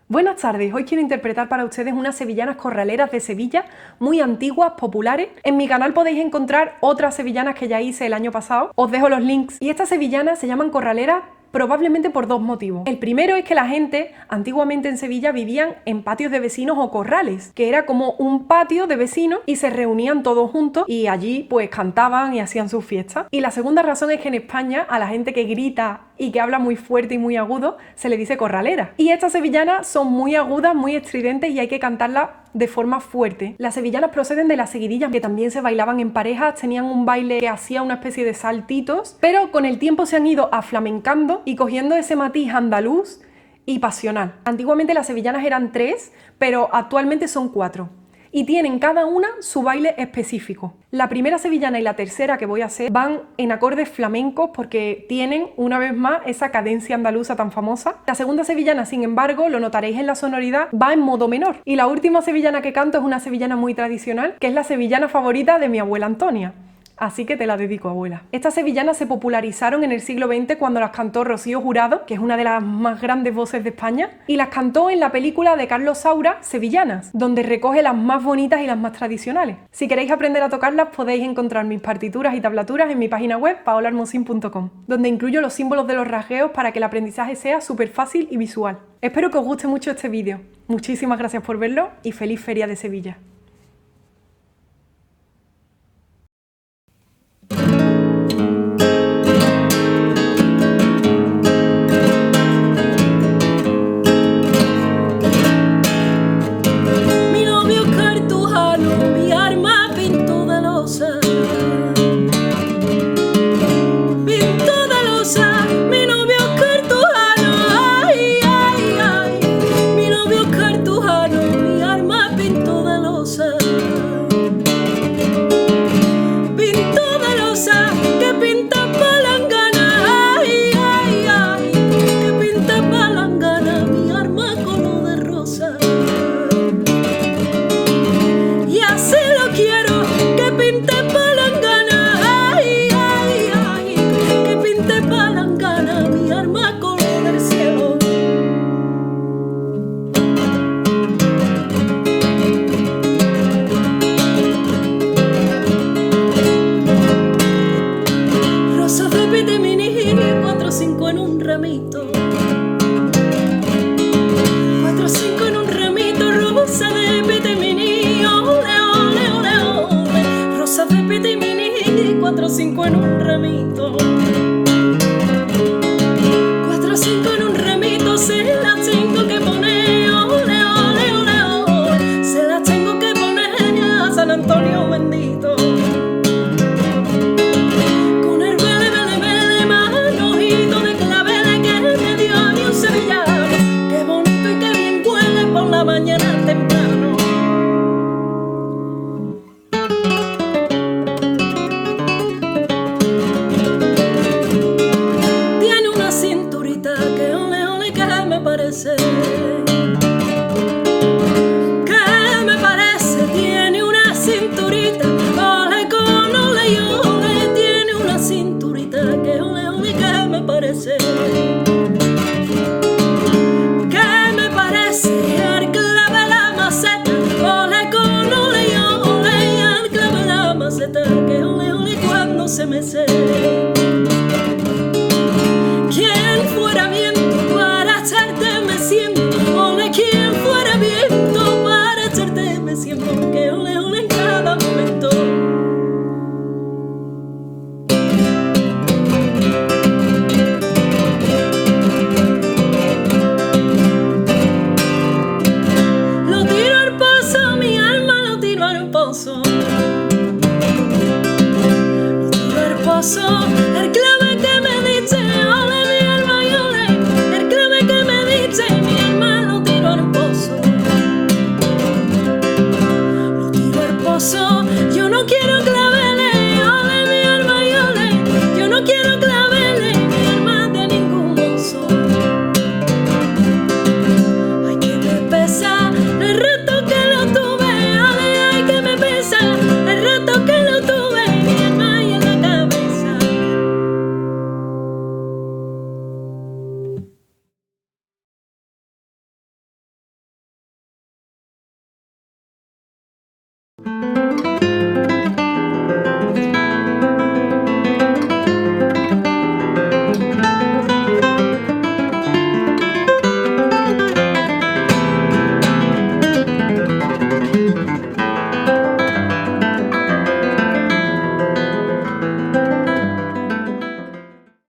Buenas tardes, hoy quiero interpretar para ustedes unas sevillanas corraleras de Sevilla, muy antiguas, populares. En mi canal podéis encontrar otras sevillanas que ya hice el año pasado, os dejo los links. Y estas sevillanas se llaman corraleras probablemente por dos motivos. El primero es que la gente antiguamente en Sevilla vivían en patios de vecinos o corrales, que era como un patio de vecinos y se reunían todos juntos y allí pues cantaban y hacían sus fiestas. Y la segunda razón es que en España a la gente que grita y que habla muy fuerte y muy agudo se le dice corralera. Y estas sevillanas son muy agudas, muy estridentes y hay que cantarlas de forma fuerte. Las sevillanas proceden de las seguidillas, que también se bailaban en parejas, tenían un baile que hacía una especie de saltitos, pero con el tiempo se han ido aflamencando y cogiendo ese matiz andaluz y pasional. Antiguamente las sevillanas eran 3, pero actualmente son 4. Y tienen cada una su baile específico. La primera sevillana y la tercera que voy a hacer van en acordes flamencos porque tienen, una vez más, esa cadencia andaluza tan famosa. La segunda sevillana, sin embargo, lo notaréis en la sonoridad, va en modo menor. Y la última sevillana que canto es una sevillana muy tradicional, que es la sevillana favorita de mi abuela Antonia. Así que te la dedico, abuela. Estas sevillanas se popularizaron en el siglo XX cuando las cantó Rocío Jurado, que es una de las más grandes voces de España, y las cantó en la película de Carlos Saura, Sevillanas, donde recoge las más bonitas y las más tradicionales. Si queréis aprender a tocarlas, podéis encontrar mis partituras y tablaturas en mi página web, paolahermosín.com, donde incluyo los símbolos de los rasgueos para que el aprendizaje sea súper fácil y visual. Espero que os guste mucho este vídeo. Muchísimas gracias por verlo y feliz Feria de Sevilla. Cuatro, cinco en un ramito. 4 o 5 en un ramito, se las tengo que poner, ole, ole, ole, ole. Se las tengo que poner a San Antonio bendito. Con el vele, vele, vele, manojito de claveles que me dio a mí un sevillano. Qué bonito y qué bien huele por la mañana temprano. Tiene una cinturita que ole, ole, que me parece